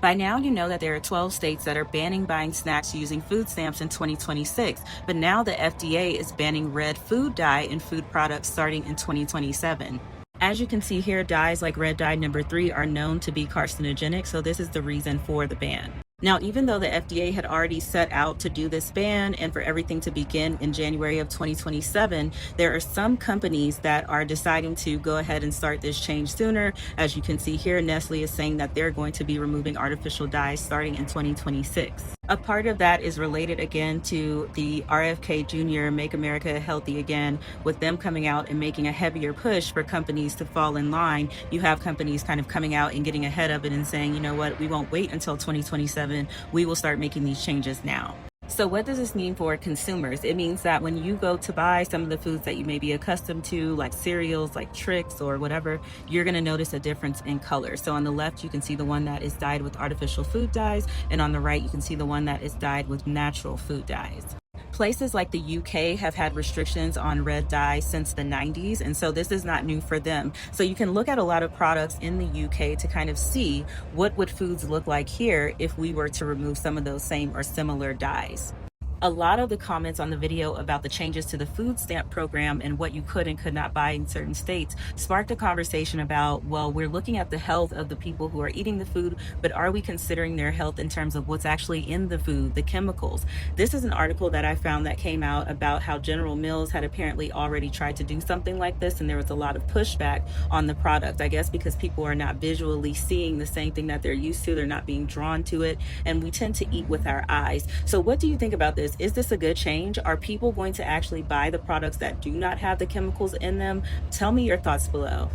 By now, you know that there are 12 states that are banning buying snacks using food stamps in 2026, but now the FDA is banning red food dye in food products starting in 2027. As you can see here, dyes like red dye number 3 are known to be carcinogenic, so this is the reason for the ban. Now, even though the FDA had already set out to do this ban and for everything to begin in January of 2027, there are some companies that are deciding to go ahead and start this change sooner. As you can see here, Nestle is saying that they're going to be removing artificial dyes starting in 2026. A part of that is related again to the RFK Jr. Make America Healthy Again, with them coming out and making a heavier push for companies to fall in line. You have companies kind of coming out and getting ahead of it and saying, you know what, we won't wait until 2027. We will start making these changes now. So what does this mean for consumers? It means that when you go to buy some of the foods that you may be accustomed to, like cereals, like Trix or whatever, you're going to notice a difference in color. So on the left, you can see the one that is dyed with artificial food dyes, and on the right, you can see the one that is dyed with natural food dyes. Places like the UK have had restrictions on red dye since the 90s, and so this is not new for them. So you can look at a lot of products in the UK to kind of see what would foods look like here if we were to remove some of those same or similar dyes. A lot of the comments on the video about the changes to the food stamp program and what you could and could not buy in certain states sparked a conversation about, well, we're looking at the health of the people who are eating the food, but are we considering their health in terms of what's actually in the food, the chemicals? This is an article that I found that came out about how General Mills had apparently already tried to do something like this, and there was a lot of pushback on the product, I guess because people are not visually seeing the same thing that they're used to, they're not being drawn to it, and we tend to eat with our eyes. So what do you think about this? Is this a good change? Are people going to actually buy the products that do not have the chemicals in them? Tell me your thoughts below.